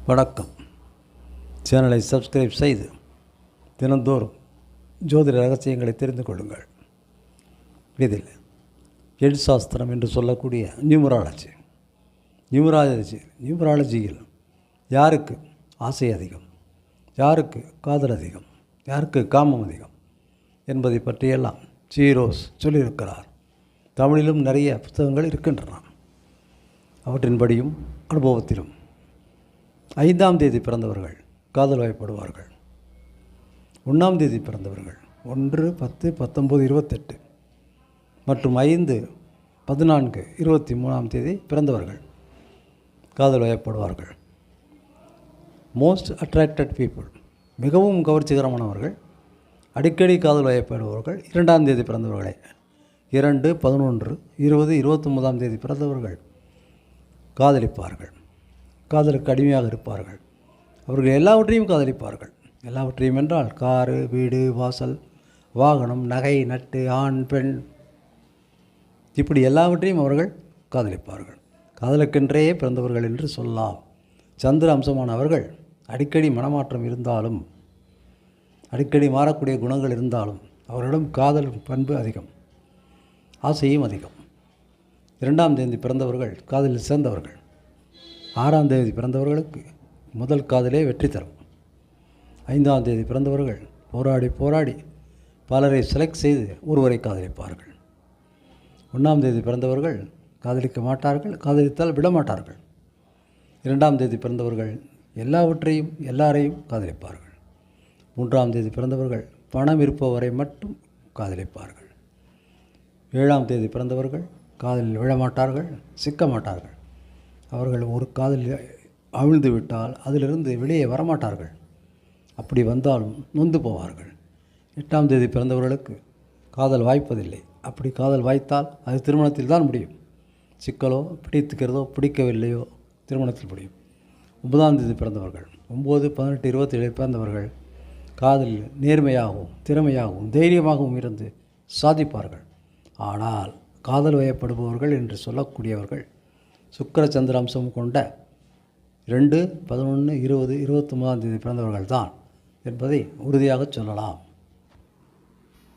வணக்கம். சேனலை சப்ஸ்கிரைப் செய்து தினந்தோறும் ஜோதிட ரகசியங்களை தெரிந்து கொள்ளுங்கள். இதில் எண் சாஸ்திரம் என்று சொல்லக்கூடிய நியூமராலஜியில் யாருக்கு ஆசை அதிகம், யாருக்கு காதல் அதிகம், யாருக்கு காமம் அதிகம் என்பதை பற்றியெல்லாம் ஜீரோஸ் சொல்லியிருக்கிறார். தமிழிலும் நிறைய புத்தகங்கள் இருக்கின்றன. அவற்றின்படியும் அனுபவத்திலும் 5ஆம் தேதி பிறந்தவர்கள் காதல் வயப்படுவார்கள். 1ஆம் தேதி பிறந்தவர்கள் 1, 10, 19, 28 மற்றும் 5, 14, 23ஆம் தேதி பிறந்தவர்கள் காதல் வயப்படுவார்கள். மோஸ்ட் அட்ராக்டட் பீப்புள், மிகவும் கவர்ச்சிகரமானவர்கள், அடிக்கடி காதல் வயப்படுபவர்கள் 2ஆம் தேதி பிறந்தவர்களே. 2, 11, 20, 29ஆம் தேதி பிறந்தவர்கள் காதலிப்பார்கள், காதலுக்கு அடிமையாக இருப்பார்கள். அவர்கள் எல்லாவற்றையும் காதலிப்பார்கள். எல்லாவற்றையும் என்றால் காரு, வீடு, வாசல், வாகனம், நகை, நட்டு, ஆண், பெண், இப்படி எல்லாவற்றையும் அவர்கள் காதலிப்பார்கள். காதலுக்கென்றே பிறந்தவர்கள் என்று சொல்லலாம். சந்திர அம்சமானவர்கள் அடிக்கடி மனமாற்றம் இருந்தாலும், அடிக்கடி மாறக்கூடிய குணங்கள் இருந்தாலும் அவர்களிடம் காதல் பண்பு அதிகம், ஆசையும் அதிகம். 2ஆம் தேதி பிறந்தவர்கள் காதலில் சேர்ந்தவர்கள். 6ஆம் தேதி பிறந்தவர்களுக்கு முதல் காதலே வெற்றி தரும். 5ஆம் தேதி பிறந்தவர்கள் போராடி பலரை செலக்ட் செய்து ஒருவரை காதலிப்பார்கள். 1ஆம் தேதி பிறந்தவர்கள் காதலிக்க மாட்டார்கள், காதலித்தால் விடமாட்டார்கள். 2ஆம் தேதி பிறந்தவர்கள் எல்லாரையும் காதலிப்பார்கள். 3ஆம் தேதி பிறந்தவர்கள் பணம் இருப்பவரை மட்டும் காதலிப்பார்கள். 7ஆம் தேதி பிறந்தவர்கள் காதலில் விழமாட்டார்கள், சிக்க மாட்டார்கள். அவர்கள் ஒரு காதலில் அவிழ்ந்து விட்டால் அதிலிருந்து வெளியே வரமாட்டார்கள். அப்படி வந்தாலும் நொந்து போவார்கள். 8ஆம் தேதி பிறந்தவர்களுக்கு காதல் வாய்ப்பதில்லை. அப்படி காதல் வாய்த்தால் அது திருமணத்தில் தான் முடியும். சிக்கலோ பிடித்துக்கிறதோ பிடிக்கவில்லையோ திருமணத்தில் முடியும். 9ஆம் தேதி பிறந்தவர்கள் 9, 18, 27 பிறந்தவர்கள் காதலில் நேர்மையாகவும் திறமையாகவும் தைரியமாகவும் இருந்து சாதிப்பார்கள். ஆனால் காதல் வயப்படுபவர்கள் என்று சொல்லக்கூடியவர்கள் சுக்கிர சந்திர அம்சம் கொண்ட 2, 11, 20, 29ஆம் தேதி பிறந்தவர்கள் தான் என்பதை உறுதியாக சொல்லலாம்.